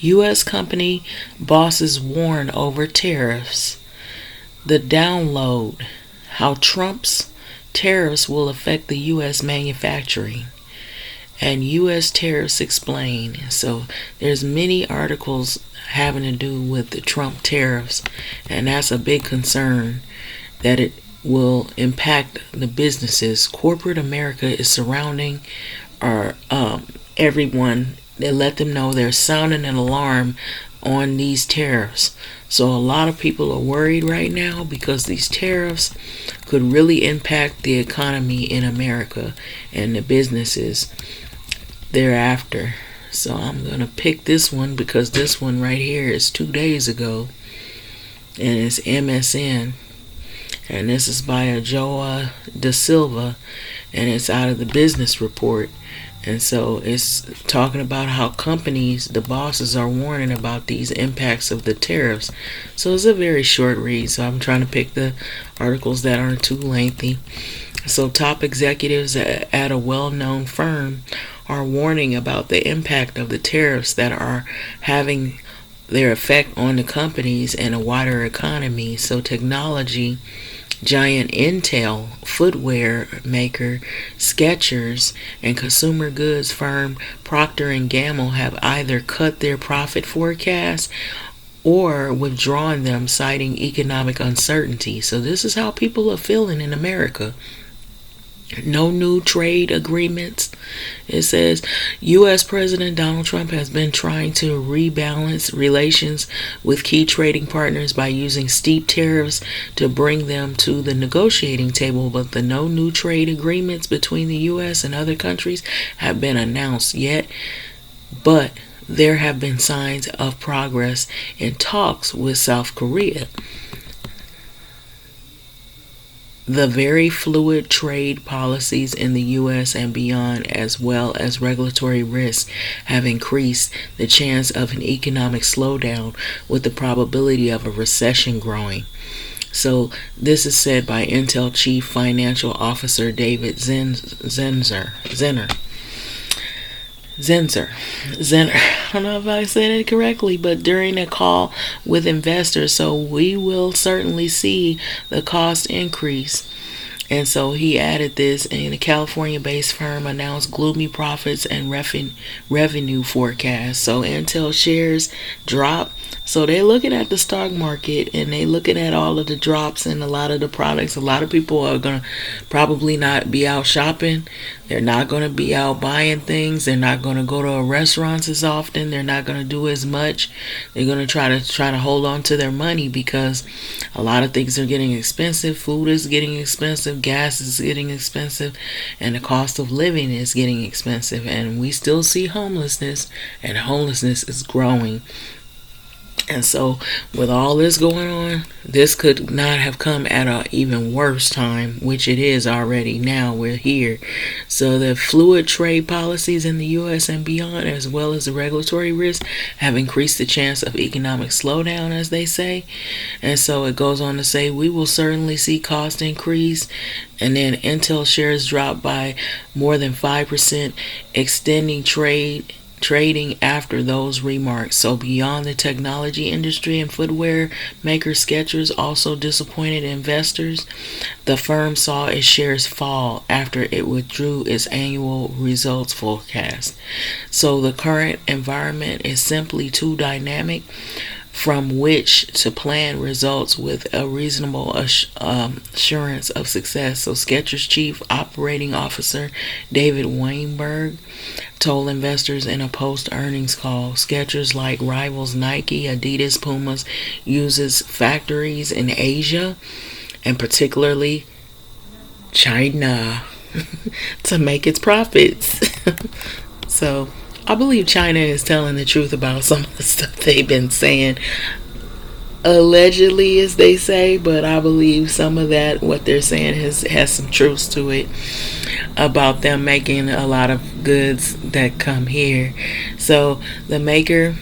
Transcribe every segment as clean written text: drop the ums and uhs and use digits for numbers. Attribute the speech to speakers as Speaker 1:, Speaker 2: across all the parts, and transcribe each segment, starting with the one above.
Speaker 1: U.S. company bosses warn over tariffs. The download: how Trump's tariffs will affect the U.S. manufacturing, and U.S. tariffs explained. So there's many articles having to do with the Trump tariffs, and that's a big concern that it will impact the businesses. Corporate America is surrounding or everyone. They let them know they're sounding an alarm on these tariffs. So a lot of people are worried right now because these tariffs could really impact the economy in America and the businesses thereafter. So I'm going to pick this one because this one right here is 2 days ago, and it's MSN, and this is by Joa Da Silva, and it's out of the Business Report. And so it's talking about how companies, the bosses, are warning about these impacts of the tariffs. So it's a very short read, so I'm trying to pick the articles that aren't too lengthy. So top executives at a well-known firm are warning about the impact of the tariffs that are having their effect on the companies and a wider economy. So technology giant Intel, footwear maker Skechers, and consumer goods firm Procter & Gamble have either cut their profit forecasts or withdrawn them, citing economic uncertainty. So this is how people are feeling in America. No new trade agreements. It says U.S. President Donald Trump has been trying to rebalance relations with key trading partners by using steep tariffs to bring them to the negotiating table, but the no new trade agreements between the U.S. and other countries have been announced yet. But there have been signs of progress in talks with South Korea. The very fluid trade policies in the U.S. and beyond, as well as regulatory risks, have increased the chance of an economic slowdown, with the probability of a recession growing. So this is said by Intel Chief Financial Officer David Zenzer. I don't know if I said it correctly, but during a call with investors, so we will certainly see the cost increase. And so he added this, and the California-based firm announced gloomy profits and revenue forecasts. So Intel shares drop. So they're looking at the stock market, and they're looking at all of the drops in a lot of the products. A lot of people are going to probably not be out shopping. They're not going to be out buying things. They're not going to go to restaurants as often. They're not going to do as much. They're going to try to hold on to their money because a lot of things are getting expensive. Food is getting expensive. Gas is getting expensive. And the cost of living is getting expensive. And we still see homelessness, and homelessness is growing. And so with all this going on, this could not have come at an even worse time, which it is already. Now we're here. So the fluid trade policies in the U.S. and beyond, as well as the regulatory risk, have increased the chance of economic slowdown, as they say. And so it goes on to say, we will certainly see cost increase. And then Intel shares drop by more than 5%, extending trading after those remarks. So beyond the technology industry and footwear maker Skechers also disappointed investors. The firm saw its shares fall after it withdrew its annual results forecast. So the current environment is simply too dynamic from which to plan results with a reasonable assurance of success. So Skechers Chief Operating Officer David Weinberg told investors in a post-earnings call, Skechers, like rivals Nike, Adidas, Pumas, uses factories in Asia and particularly China to make its profits. So I believe China is telling the truth about some of the stuff they've been saying, allegedly, as they say, but I believe some of that, what they're saying, has some truth to it about them making a lot of goods that come here. So the maker,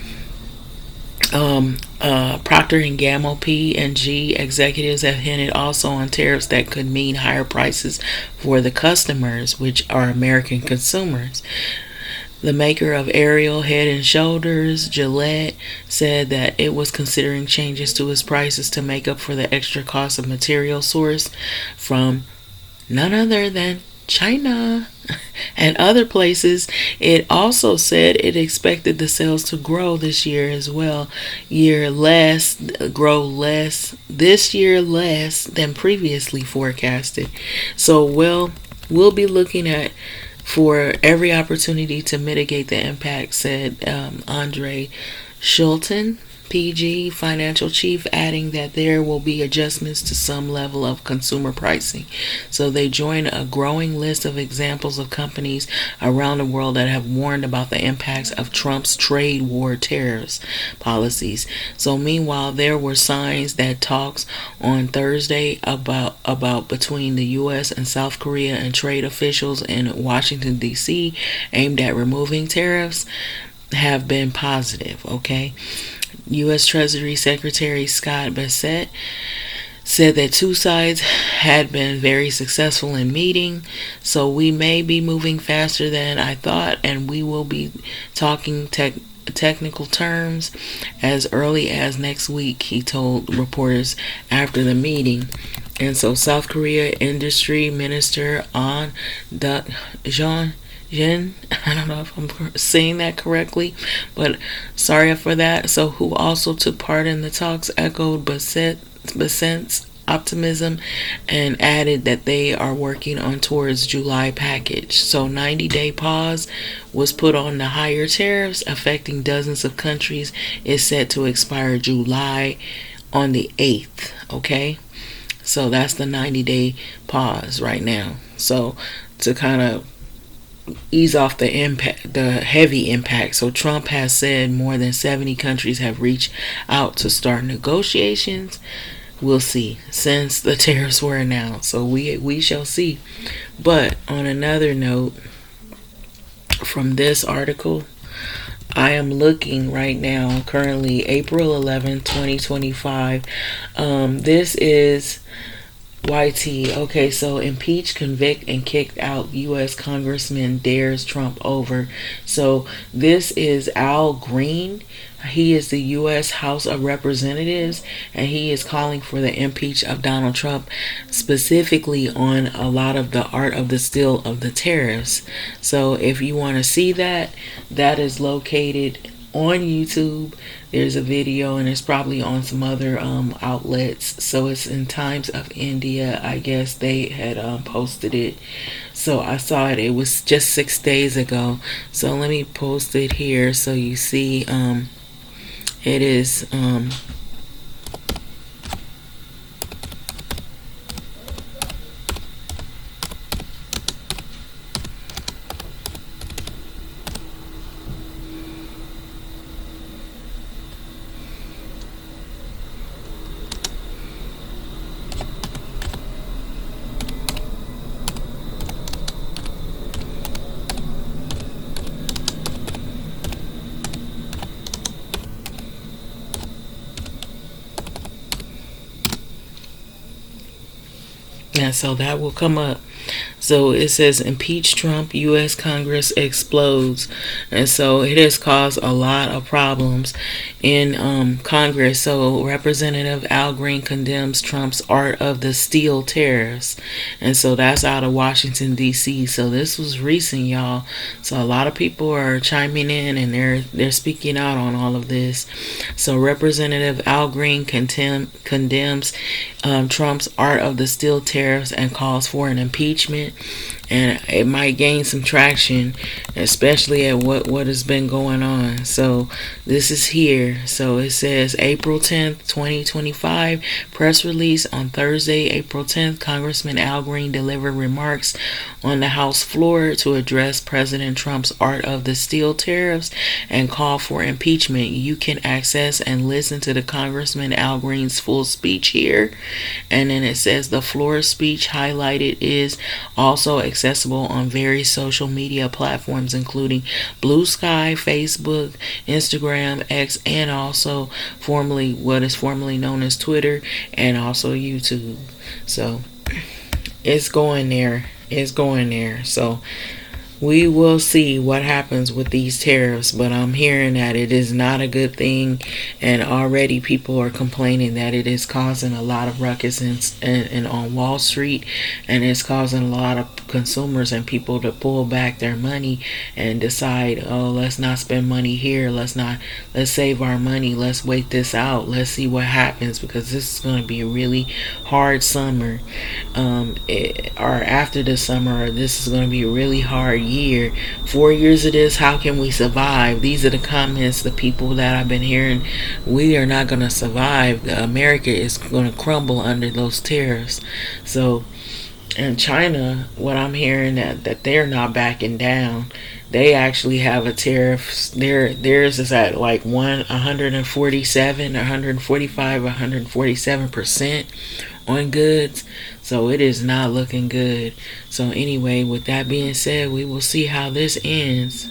Speaker 1: Procter & Gamble P&G executives have hinted also on tariffs that could mean higher prices for the customers, which are American consumers. The maker of Ariel Head and Shoulders, Gillette, said that it was considering changes to its prices to make up for the extra cost of material sourced from none other than China and other places. It also said it expected the sales to grow this year as well. Grow less this year less than previously forecasted. So we'll be looking at for every opportunity to mitigate the impact, said Andre Schulten, PG financial chief, adding that there will be adjustments to some level of consumer pricing. So they join a growing list of examples of companies around the world that have warned about the impacts of Trump's trade war tariffs policies. So meanwhile, there were signs that talks on Thursday about between the US and South Korea and trade officials in Washington D.C. aimed at removing tariffs have been positive, okay? U.S. Treasury Secretary Scott Bessent said that two sides had been very successful in meeting, so we may be moving faster than I thought, and we will be talking technical terms as early as next week, he told reporters after the meeting. And so South Korea Industry Minister An Jeon Jin, I don't know if I'm saying that correctly, but sorry for that. So, who also took part in the talks, echoed Bessent's optimism and added that they are working on towards July package. So, 90-day pause was put on the higher tariffs affecting dozens of countries. Is set to expire July on the 8th. Okay, so that's the 90-day pause right now. So, to kind of ease off the impact, the heavy impact. So Trump has said more than 70 countries have reached out to start negotiations. We'll see, since the tariffs were announced. So we shall see. But on another note, from this article, I am looking right now, currently April 11, 2025. This is YT. Okay, so impeach, convict, and kicked out U.S. Congressman dares Trump over. So this is Al Green. He is the U.S. House of Representatives, and he is calling for the impeach of Donald Trump, specifically on a lot of the art of the steal of the tariffs. So if you want to see that, that is located on YouTube. There's a video, and it's probably on some other outlets. So it's in Times of India. I guess they had posted it. So I saw it. It was just 6 days ago. So let me post it here so you see. It is and so that will come up. So it says impeach Trump, U.S. Congress explodes. And so it has caused a lot of problems in Congress. So Representative Al Green condemns Trump's art of the steal tariffs. And so that's out of Washington, D.C. So this was recent, y'all. So a lot of people are chiming in, and they're speaking out on all of this. So Representative Al Green condemns Trump's art of the steal tariffs and calls for an impeachment. And it might gain some traction, especially at what has been going on. So this is here. So it says April 10th, 2025, press release on Thursday, April 10th, Congressman Al Green delivered remarks on the House floor to address President Trump's art of the steal tariffs and call for impeachment. You can access and listen to the Congressman Al Green's full speech here. And then it says the floor speech highlighted is also accessible on various social media platforms, including Blue Sky, Facebook, Instagram, X, and also what is formerly known as Twitter, and also YouTube. So it's going there. So We will see what happens with these tariffs, but I'm hearing that it is not a good thing, and already people are complaining that it is causing a lot of ruckus in on Wall Street, and it's causing a lot of consumers and people to pull back their money and decide, oh, let's not spend money here, let's save our money, let's wait this out, let's see what happens, because this is going to be a really hard summer, or after the summer, this is going to be a really hard year. 4 years of this, how can we survive? These are the comments, the people that I've been hearing. We are not going to survive. America is going to crumble under those tariffs. So, in China, what I'm hearing that they're not backing down. They actually have a tariff. Theirs is at like 147, 145, 147% on goods. So it is not looking good. So anyway, with that being said, we will see how this ends.